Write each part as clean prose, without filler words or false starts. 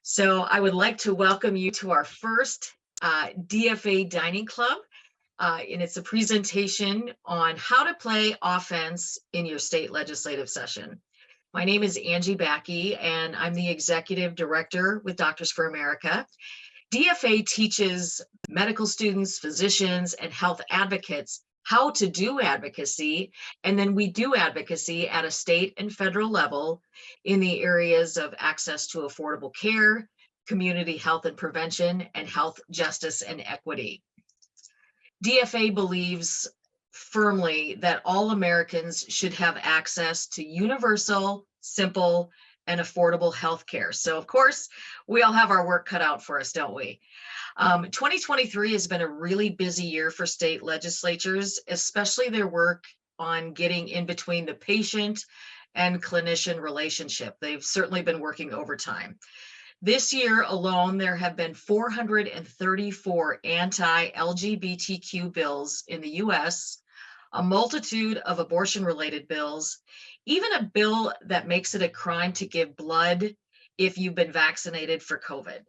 So I would like to welcome you to our first DFA Dining Club. And it's a presentation on how to play offense in your state legislative session. My name is Angie Backey, and I'm the Executive Director with Doctors for America. DFA teaches medical students, physicians, and health advocates how to do advocacy, and then we do advocacy at a state and federal level in the areas of access to affordable care, community health and prevention, and health justice and equity. DFA believes firmly that all Americans should have access to universal, simple, and affordable health care. So of course, we all have our work cut out for us, don't we? 2023 has been a really busy year for state legislatures, especially their work on getting in between the patient and clinician relationship. They've certainly been working overtime. This year alone, there have been 434 anti-LGBTQ bills in the US, a multitude of abortion-related bills, even a bill that makes it a crime to give blood if you've been vaccinated for COVID.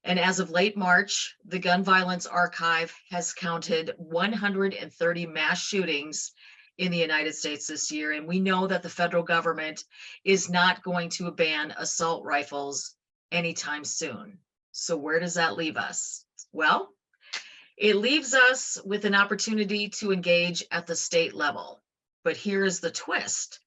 And as of late March, the Gun Violence Archive has counted 130 mass shootings in the United States this year. And we know that the federal government is not going to ban assault rifles anytime soon. So where does that leave us? Well, it leaves us with an opportunity to engage at the state level. But here's the twist.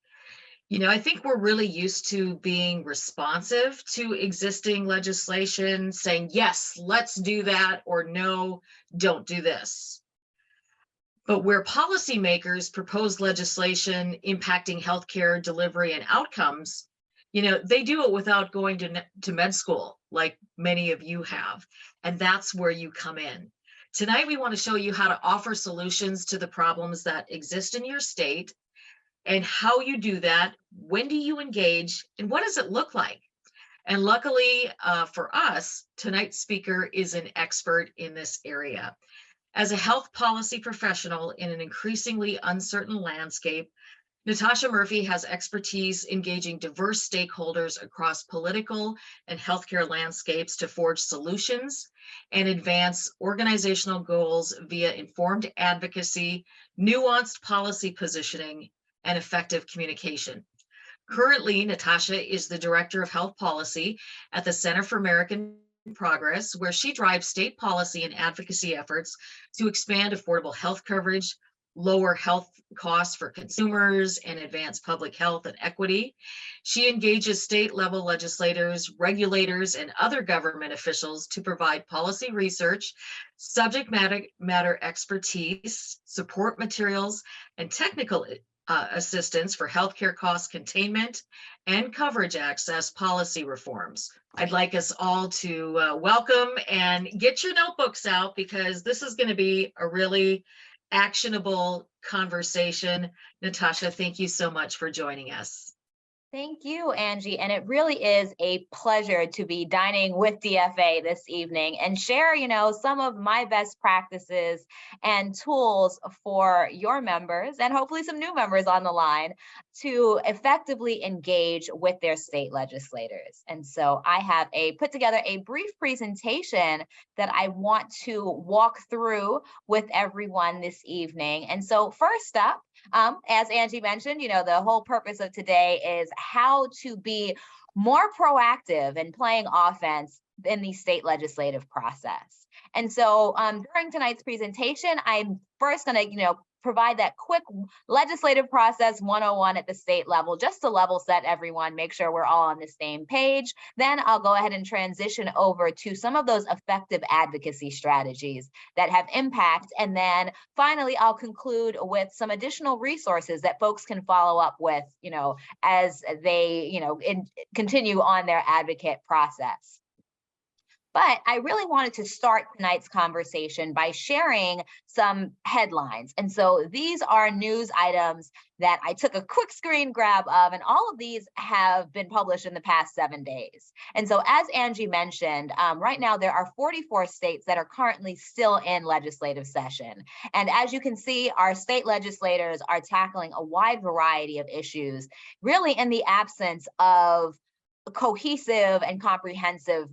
I think we're really used to being responsive to existing legislation, saying, yes, let's do that, or no, don't do this. But where policymakers propose legislation impacting healthcare delivery and outcomes, they do it without going to med school, like many of you have. And that's where you come in. Tonight, we want to show you how to offer solutions to the problems that exist in your state, and how you do that, when do you engage, and what does it look like? And luckily for us, tonight's speaker is an expert in this area. As a health policy professional in an increasingly uncertain landscape, Natasha Murphy has expertise engaging diverse stakeholders across political and healthcare landscapes to forge solutions and advance organizational goals via informed advocacy, nuanced policy positioning, and effective communication. Currently, Natasha is the Director of Health Policy at the Center for American Progress, where she drives state policy and advocacy efforts to expand affordable health coverage, lower health costs for consumers, and advance public health and equity. She engages state-level legislators, regulators, and other government officials to provide policy research, subject matter expertise, support materials, and technical assistance for healthcare cost containment and coverage access policy reforms. I'd like us all to welcome and get your notebooks out, because this is going to be a really actionable conversation. Natasha, thank you so much for joining us. Thank you, Angie. And it really is a pleasure to be dining with DFA this evening and share, some of my best practices and tools for your members, and hopefully some new members on the line, to effectively engage with their state legislators. And so I have put together a brief presentation that I want to walk through with everyone this evening. And so first up, as Angie mentioned, the whole purpose of today is how to be more proactive in playing offense in the state legislative process. And so during tonight's presentation, I'm first going to, provide that quick legislative process 101 at the state level, just to level set everyone, make sure we're all on the same page. Then I'll go ahead and transition over to some of those effective advocacy strategies that have impact. And then finally, I'll conclude with some additional resources that folks can follow up with, as they, continue on their advocate process. But I really wanted to start tonight's conversation by sharing some headlines. And so these are news items that I took a quick screen grab of, and all of these have been published in the past 7 days. And so as Angie mentioned, right now there are 44 states that are currently still in legislative session. And as you can see, our state legislators are tackling a wide variety of issues, really in the absence of cohesive and comprehensive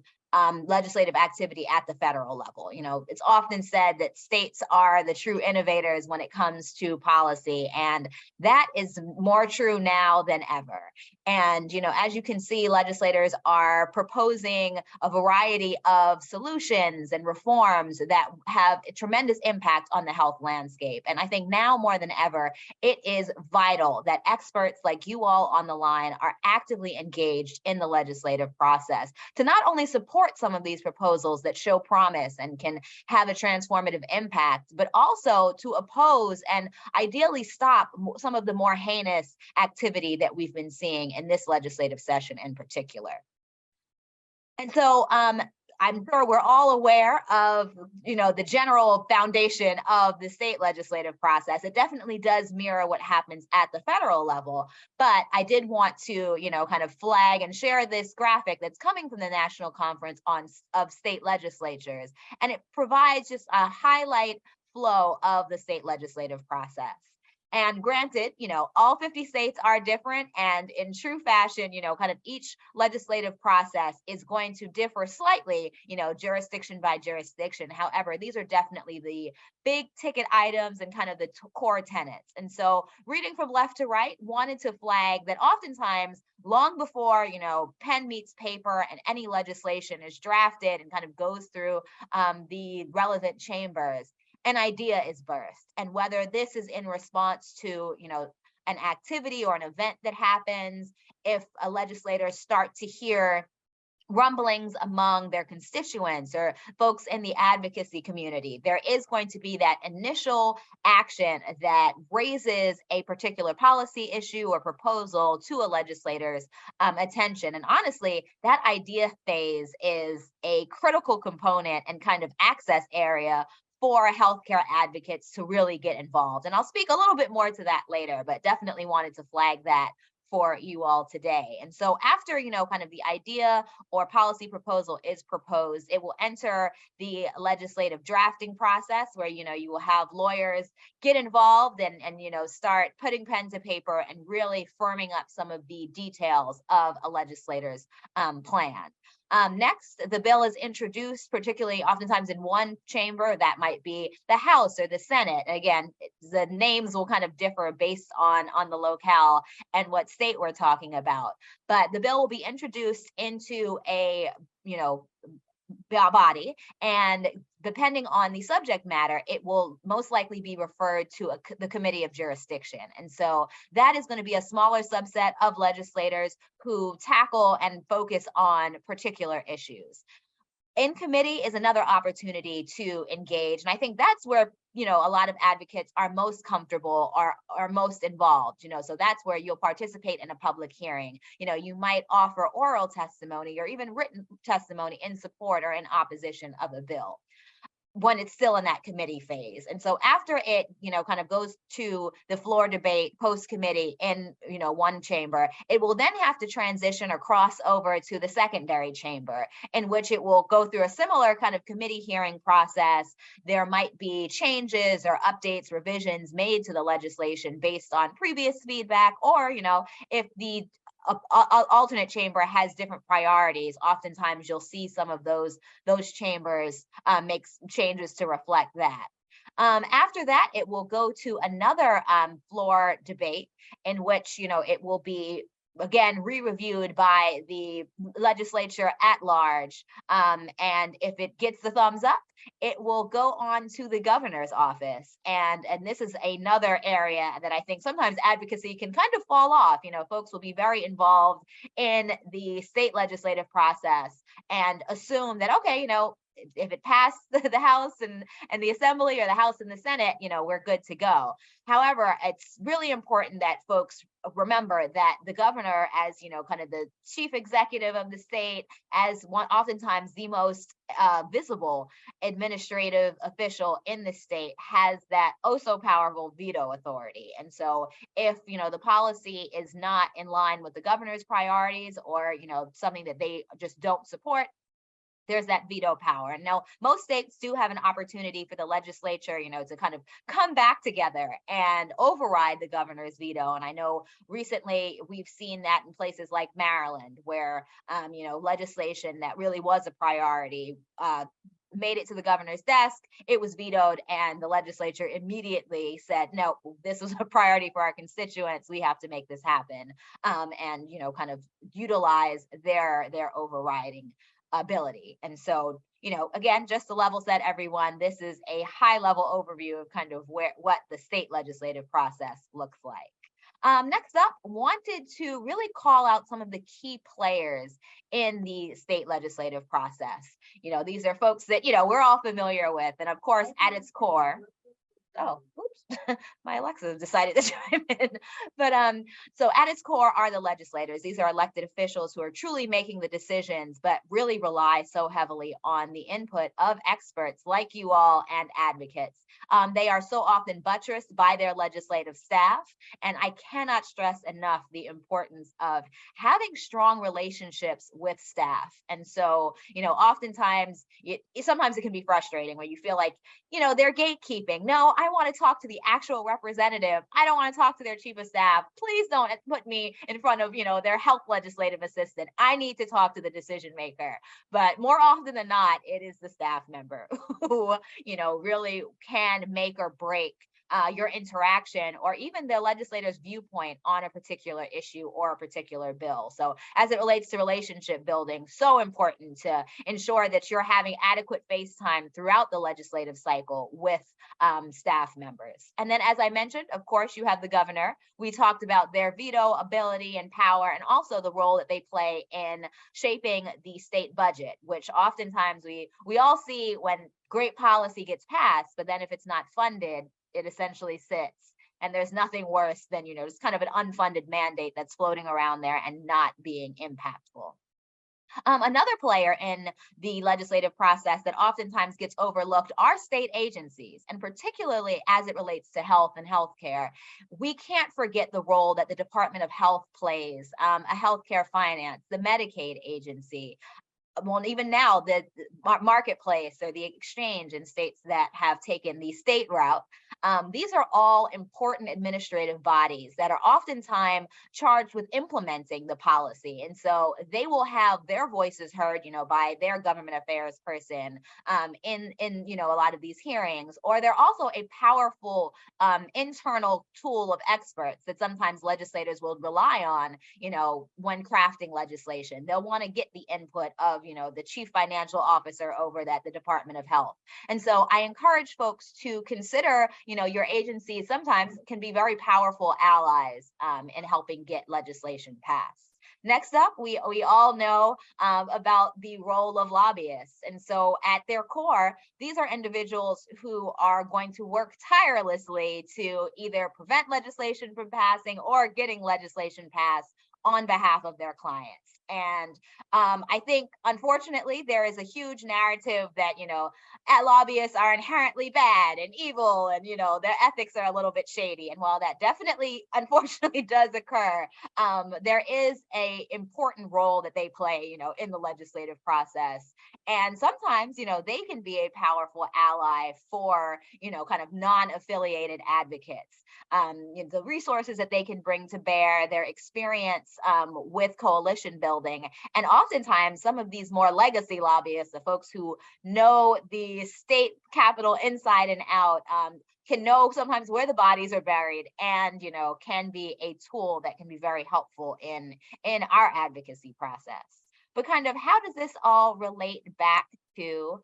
legislative activity at the federal level. It's often said that states are the true innovators when it comes to policy, and that is more true now than ever. And, as you can see, legislators are proposing a variety of solutions and reforms that have a tremendous impact on the health landscape. And I think now more than ever, it is vital that experts like you all on the line are actively engaged in the legislative process to not only support some of these proposals that show promise and can have a transformative impact, but also to oppose and ideally stop some of the more heinous activity that we've been seeing in this legislative session in particular. And so I'm sure we're all aware of, the general foundation of the state legislative process. It definitely does mirror what happens at the federal level, but I did want to, kind of flag and share this graphic that's coming from the National Conference of State Legislatures, and it provides just a highlight flow of the state legislative process. And granted, all 50 states are different, and in true fashion, kind of each legislative process is going to differ slightly, jurisdiction by jurisdiction. However, these are definitely the big ticket items and kind of the core tenets. And so reading from left to right, wanted to flag that oftentimes long before, pen meets paper and any legislation is drafted and kind of goes through the relevant chambers, an idea is birthed. And whether this is in response to, an activity or an event that happens, if a legislator start to hear rumblings among their constituents or folks in the advocacy community, there is going to be that initial action that raises a particular policy issue or proposal to a legislator's attention. And honestly, that idea phase is a critical component and kind of access area for healthcare advocates to really get involved. And I'll speak a little bit more to that later, but definitely wanted to flag that for you all today. And so after, kind of the idea or policy proposal is proposed, it will enter the legislative drafting process where, you will have lawyers get involved and start putting pen to paper and really firming up some of the details of a legislator's plan. Next, the bill is introduced, particularly oftentimes in one chamber. That might be the House or the Senate. Again, the names will kind of differ based on the locale and what state we're talking about. But the bill will be introduced into a, body, and depending on the subject matter, it will most likely be referred to the committee of jurisdiction. And so that is going to be a smaller subset of legislators who tackle and focus on particular issues. In committee is another opportunity to engage. And I think that's where, a lot of advocates are most comfortable or are most involved, so that's where you'll participate in a public hearing. You might offer oral testimony or even written testimony in support or in opposition of a bill when it's still in that committee phase. And so after it, kind of goes to the floor debate post committee in, one chamber, it will then have to transition or cross over to the secondary chamber, in which it will go through a similar kind of committee hearing process. There might be changes or updates, revisions made to the legislation based on previous feedback, or, if the alternate chamber has different priorities, oftentimes you'll see some of those chambers make changes to reflect that. After that, it will go to another floor debate in which, it will be again re-reviewed by the legislature at large. And if it gets the thumbs up, it will go on to the governor's office. And this is another area that I think sometimes advocacy can kind of fall off. Folks will be very involved in the state legislative process and assume that, okay, if it passed the House and the Assembly, or the House and the Senate, we're good to go. However, it's really important that folks remember that the governor, as kind of the chief executive of the state, as oftentimes the most visible administrative official in the state, has that oh so powerful veto authority. And so if the policy is not in line with the governor's priorities, or something that they just don't support, there's that veto power. Now, most states do have an opportunity for the legislature, to kind of come back together and override the governor's veto. And I know recently we've seen that in places like Maryland, where, legislation that really was a priority made it to the governor's desk, it was vetoed, and the legislature immediately said, no, this was a priority for our constituents. We have to make this happen, and kind of utilize their overriding ability. And so, again, just to level set everyone, this is a high level overview of kind of what the state legislative process looks like. Next up, wanted to really call out some of the key players in the state legislative process. These are folks that, we're all familiar with. And of course, at its core, oh, oops, my Alexa decided to chime in. But so at its core are the legislators. These are elected officials who are truly making the decisions, but really rely so heavily on the input of experts like you all and advocates. They are so often buttressed by their legislative staff. And I cannot stress enough the importance of having strong relationships with staff. And so, oftentimes, sometimes it can be frustrating when you feel like, they're gatekeeping. No, I want to talk to the actual representative. I don't want to talk to their chief of staff. Please don't put me in front of, their health legislative assistant. I need to talk to the decision maker. But more often than not, it is the staff member who, really can make or break your interaction, or even the legislator's viewpoint on a particular issue or a particular bill. So as it relates to relationship building, so important to ensure that you're having adequate face time throughout the legislative cycle with staff members. And then, as I mentioned, of course, you have the governor. We talked about their veto ability and power, and also the role that they play in shaping the state budget, which oftentimes we all see when great policy gets passed, but then if it's not funded, it essentially sits. And there's nothing worse than, just kind of an unfunded mandate that's floating around there and not being impactful. Another player in the legislative process that oftentimes gets overlooked are state agencies, and particularly as it relates to health and healthcare. We can't forget the role that the Department of Health plays, a healthcare finance, the Medicaid agency. Well, even now, the marketplace or the exchange in states that have taken the state route, these are all important administrative bodies that are oftentimes charged with implementing the policy. And so they will have their voices heard, by their government affairs person in a lot of these hearings, or they're also a powerful internal tool of experts that sometimes legislators will rely on, when crafting legislation. They'll want to get the input of the chief financial officer over the Department of Health. And so I encourage folks to consider, your agency sometimes can be very powerful allies in helping get legislation passed. Next up, we all know about the role of lobbyists. And so at their core, these are individuals who are going to work tirelessly to either prevent legislation from passing or getting legislation passed on behalf of their clients. And I think, unfortunately, there is a huge narrative that, lobbyists are inherently bad and evil, and, their ethics are a little bit shady. And while that definitely, unfortunately, does occur, there is an important role that they play, in the legislative process. And sometimes, they can be a powerful ally for, kind of non-affiliated advocates. The resources that they can bring to bear, their experience with coalition building. And oftentimes, some of these more legacy lobbyists, the folks who know the state capitol inside and out, can know sometimes where the bodies are buried, and can be a tool that can be very helpful in our advocacy process. But kind of how does this all relate back to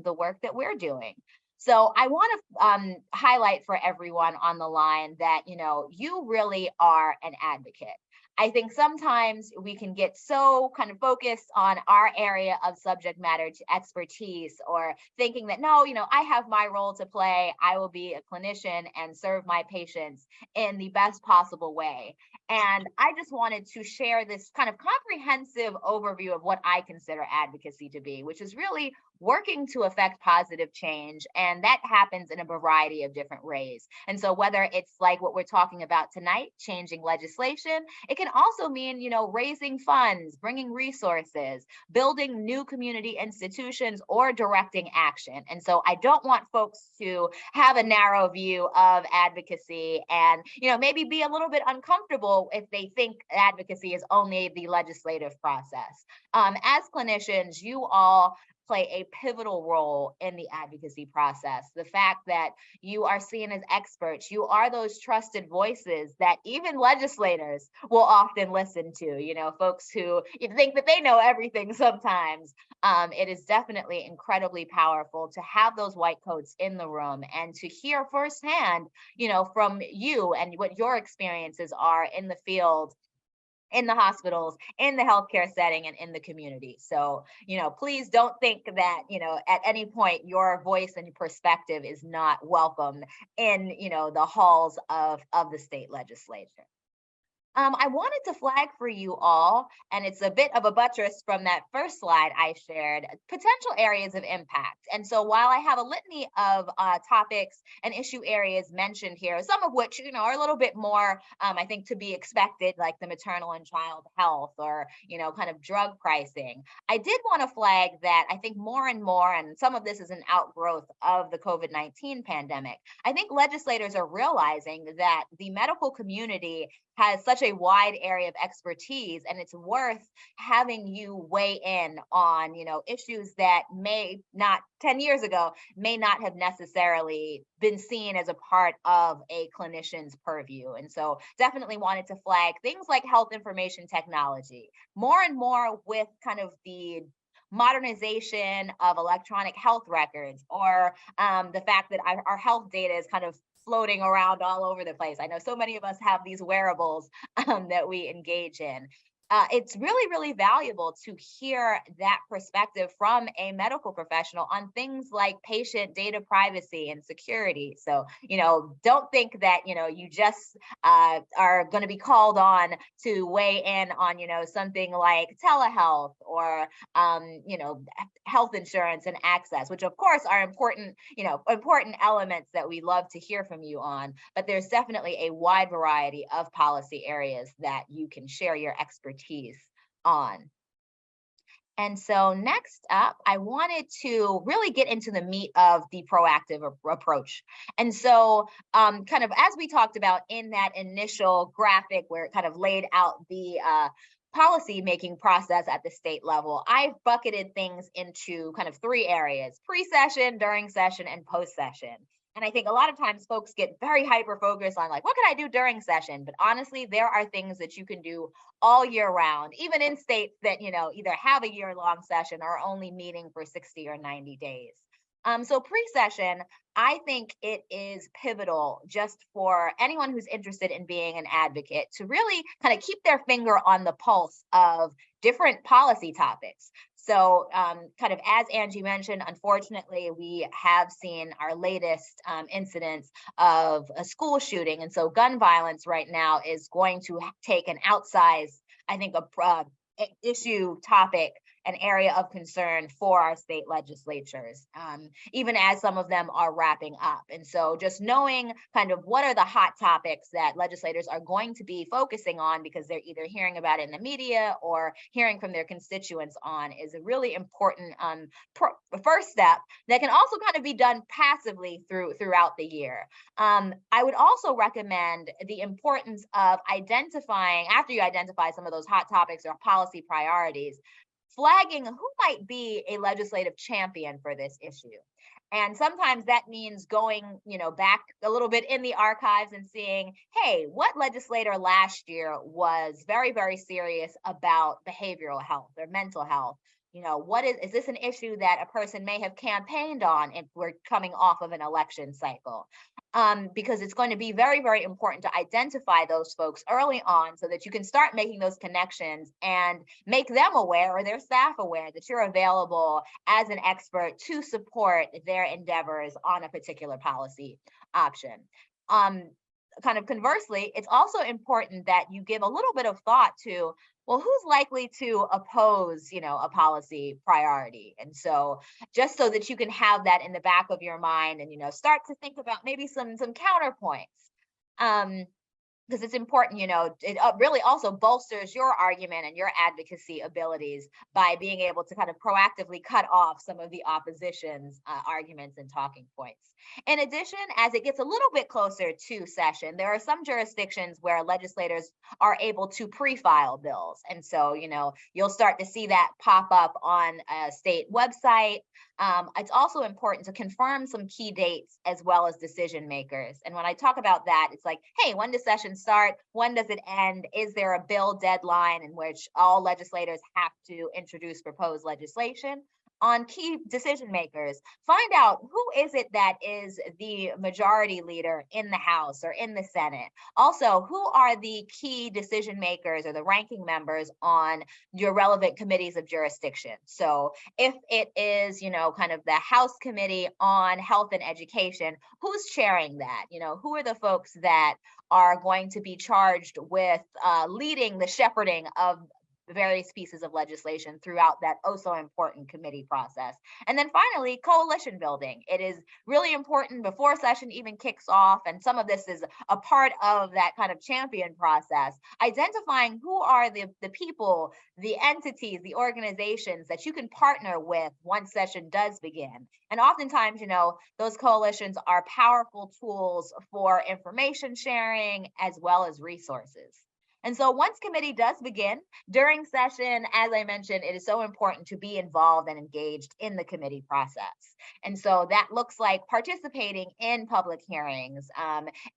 the work that we're doing? So I want to highlight for everyone on the line that, you really are an advocate. I think sometimes we can get so kind of focused on our area of subject matter expertise, or thinking that, no, I have my role to play. I will be a clinician and serve my patients in the best possible way. And I just wanted to share this kind of comprehensive overview of what I consider advocacy to be, which is really working to affect positive change. And that happens in a variety of different ways. And so whether it's like what we're talking about tonight, changing legislation, it can can also mean, raising funds, bringing resources, building new community institutions, or directing action. And so I don't want folks to have a narrow view of advocacy and, maybe be a little bit uncomfortable if they think advocacy is only the legislative process. As clinicians, you all play a pivotal role in the advocacy process. The fact that you are seen as experts, you are those trusted voices that even legislators will often listen to, folks who think that they know everything sometimes. It is definitely incredibly powerful to have those white coats in the room and to hear firsthand, from you and what your experiences are in the field, in the hospitals, in the healthcare setting, and in the community. So, please don't think that, at any point your voice and perspective is not welcome in, the halls of the state legislature. I wanted to flag for you all, and it's a bit of a buttress from that first slide I shared, potential areas of impact. And so while I have a litany of topics and issue areas mentioned here, some of which, are a little bit more, I think, to be expected, like the maternal and child health or, kind of drug pricing, I did want to flag that I think more and more, and some of this is an outgrowth of the COVID-19 pandemic, I think legislators are realizing that the medical community has such a wide area of expertise, and it's worth having you weigh in on, issues that may not 10 years ago may not have necessarily been seen as a part of a clinician's purview. And so definitely wanted to flag things like health information technology, more and more with kind of the modernization of electronic health records, or the fact that our health data is kind of floating around all over the place. I know so many of us have these wearables that we engage in. It's really, really valuable to hear that perspective from a medical professional on things like patient data privacy and security. So, don't think that, you just are going to be called on to weigh in on, something like telehealth or, health insurance and access, which of course are important, important elements that we love to hear from you on. But there's definitely a wide variety of policy areas that you can share your expertise on. And so next up, I wanted to really get into the meat of the proactive approach. And so kind of as we talked about in that initial graphic where it kind of laid out the policy making process at the state level, I've bucketed things into kind of three areas: pre-session, during session, and post-session. And I think a lot of times folks get very hyper focused on like, what can I do during session? But honestly, there are things that you can do all year round, even in states that, either have a year-long session or only meeting for 60 or 90 days. So pre-session, I think it is pivotal just for anyone who's interested in being an advocate to really kind of keep their finger on the pulse of different policy topics. So kind of as Angie mentioned, unfortunately, we have seen our latest incidents of a school shooting. And so gun violence right now is going to take an outsized, I think, a issue topic, an area of concern for our state legislatures, even as some of them are wrapping up. And so just knowing kind of what are the hot topics that legislators are going to be focusing on because they're either hearing about it in the media or hearing from their constituents on is a really important first step that can also kind of be done passively throughout the year. I would also recommend the importance of identifying, after you identify some of those hot topics or policy priorities, flagging who might be a legislative champion for this issue. And sometimes that means going, back a little bit in the archives and seeing, hey, what legislator last year was very, very serious about behavioral health or mental health? What is this an issue that a person may have campaigned on if we're coming off of an election cycle? Because it's going to be very, very important to identify those folks early on so that you can start making those connections and make them aware or their staff aware that you're available as an expert to support their endeavors on a particular policy option. Kind of conversely, it's also important that you give a little bit of thought to, well, who's likely to oppose, a policy priority? And so just so that you can have that in the back of your mind and, start to think about maybe some counterpoints. because it's important, it really also bolsters your argument and your advocacy abilities by being able to kind of proactively cut off some of the opposition's arguments and talking points. In addition, as it gets a little bit closer to session, there are some jurisdictions where legislators are able to pre-file bills. And so, you'll start to see that pop up on a state website. It's also important to confirm some key dates as well as decision makers. And when I talk about that, it's like, hey, when does session start? When does it end? Is there a bill deadline in which all legislators have to introduce proposed legislation? On key decision makers, find out who is it that is the majority leader in the House or in the Senate. Also, who are the key decision makers or the ranking members on your relevant committees of jurisdiction. So if it is, kind of the House Committee on Health and Education, who's chairing that? Who are the folks that are going to be charged with leading the shepherding of various pieces of legislation throughout that oh so important committee process. And then finally, coalition building. It is really important before session even kicks off, and some of this is a part of that kind of champion process, identifying who are the people, the entities, the organizations that you can partner with once session does begin. And oftentimes, those coalitions are powerful tools for information sharing as well as resources. And so once committee does begin, during session, as I mentioned, it is so important to be involved and engaged in the committee process. And so that looks like participating in public hearings.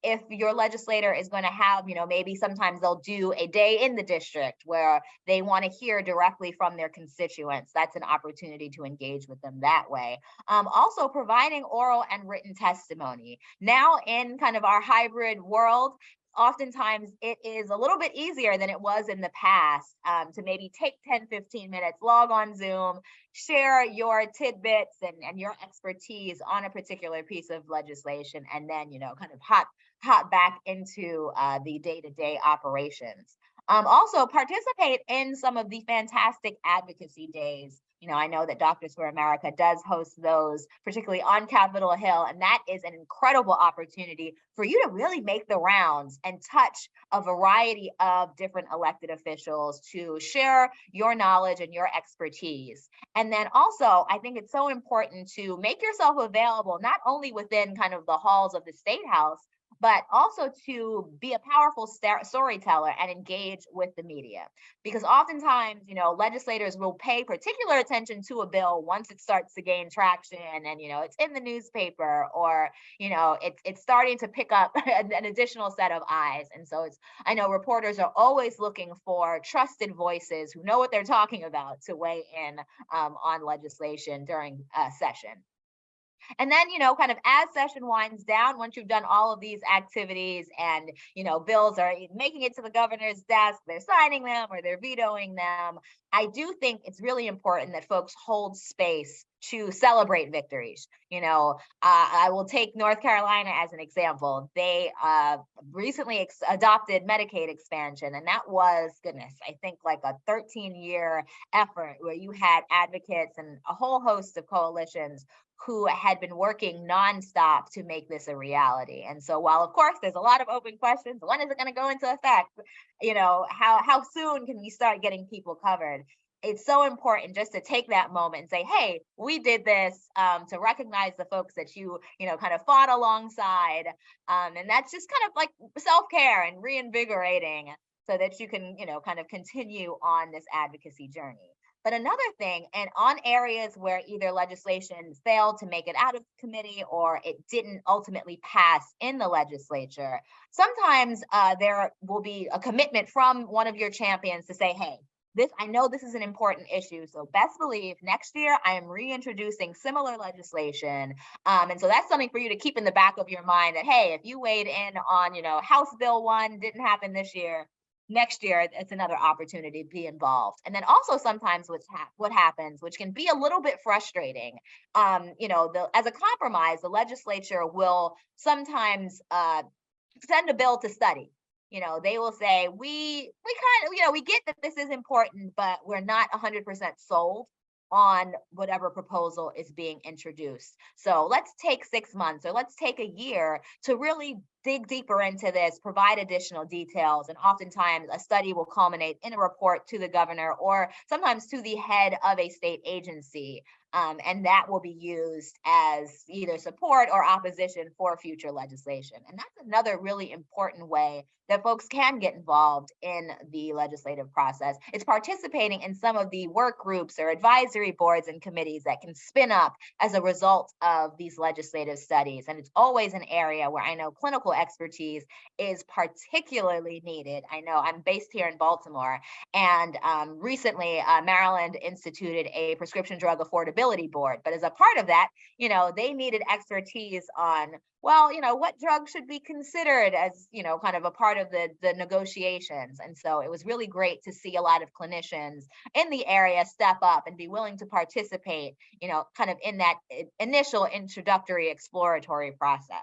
If your legislator is going to have, maybe sometimes they'll do a day in the district where they want to hear directly from their constituents. That's an opportunity to engage with them that way. Also providing oral and written testimony. Now in kind of our hybrid world, oftentimes it is a little bit easier than it was in the past to maybe take 10, 15 minutes, log on Zoom, share your tidbits and your expertise on a particular piece of legislation, and then, kind of hop back into the day-to-day operations. Also participate in some of the fantastic advocacy days. I know that Doctors for America does host those, particularly on Capitol Hill, and that is an incredible opportunity for you to really make the rounds and touch a variety of different elected officials to share your knowledge and your expertise. And then also, I think it's so important to make yourself available, not only within kind of the halls of the State House, but also to be a powerful storyteller and engage with the media. Because oftentimes, legislators will pay particular attention to a bill once it starts to gain traction and, it's in the newspaper or, it's starting to pick up an additional set of eyes. And so I know reporters are always looking for trusted voices who know what they're talking about to weigh in on legislation during session. And then, kind of as session winds down, once you've done all of these activities and, bills are making it to the governor's desk, they're signing them or they're vetoing them, I do think it's really important that folks hold space to celebrate victories. I will take North Carolina as an example. They recently adopted Medicaid expansion, and that was, goodness, I think like a 13-year effort where you had advocates and a whole host of coalitions who had been working nonstop to make this a reality. And so while of course there's a lot of open questions, when is it going to go into effect? How soon can we start getting people covered? It's so important just to take that moment and say, hey, we did this, to recognize the folks that you kind of fought alongside. And that's just kind of like self-care and reinvigorating so that you can, kind of continue on this advocacy journey. But another thing, and on areas where either legislation failed to make it out of committee or it didn't ultimately pass in the legislature, sometimes there will be a commitment from one of your champions to say, hey, I know this is an important issue, so best believe next year I am reintroducing similar legislation. And so that's something for you to keep in the back of your mind that, hey, if you weighed in on, House Bill 1 didn't happen this year, next year, it's another opportunity to be involved. And then also sometimes what happens, which can be a little bit frustrating, as a compromise, the legislature will sometimes send a bill to study. They will say, we get that this is important, but we're not 100% sold on whatever proposal is being introduced. So let's take 6 months or let's take a year to really dig deeper into this, provide additional details, and oftentimes a study will culminate in a report to the governor or sometimes to the head of a state agency. And that will be used as either support or opposition for future legislation. And that's another really important way that folks can get involved in the legislative process. It's participating in some of the work groups or advisory boards and committees that can spin up as a result of these legislative studies. And it's always an area where I know clinical expertise is particularly needed. I know I'm based here in Baltimore, and recently Maryland instituted a prescription drug affordability board. But as a part of that, they needed expertise on, well, what drugs should be considered as, kind of a part of the negotiations. And so it was really great to see a lot of clinicians in the area step up and be willing to participate, kind of in that initial introductory exploratory process.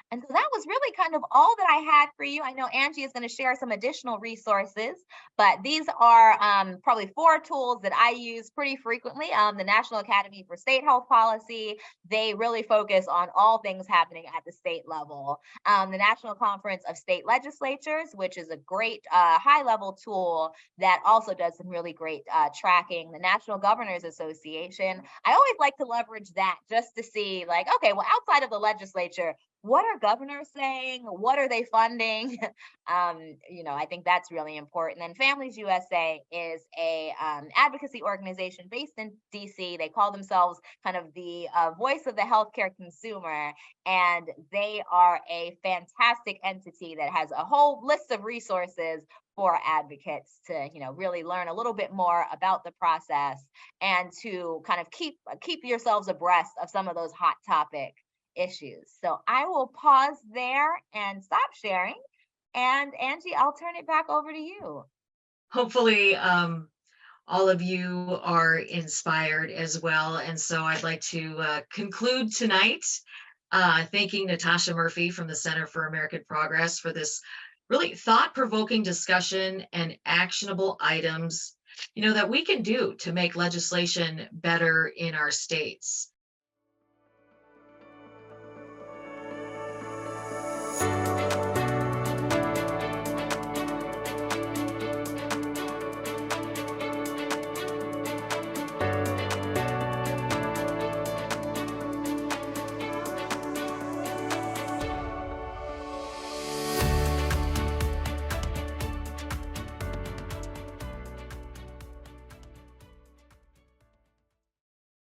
And so that was really kind of all that I had for you. I know Angie is going to share some additional resources, but these are probably 4 tools that I use pretty frequently. The National Academy for State Health Policy, they really focus on all things happening at the state level. The National Conference of State Legislatures, which is a great high-level tool that also does some really great tracking. The National Governors Association, I always like to leverage that just to see, like, okay, well, outside of the legislature, what are governors saying? What are they funding? I think that's really important. And Families USA is a advocacy organization based in DC. They call themselves kind of the voice of the healthcare consumer, and they are a fantastic entity that has a whole list of resources for advocates to, really learn a little bit more about the process and to kind of keep yourselves abreast of some of those hot topic issues. So I will pause there and stop sharing. And Angie, I'll turn it back over to you. Hopefully, all of you are inspired as well. And so I'd like to conclude tonight thanking Natasha Murphy from the Center for American Progress for this really thought-provoking discussion and actionable items, that we can do to make legislation better in our states.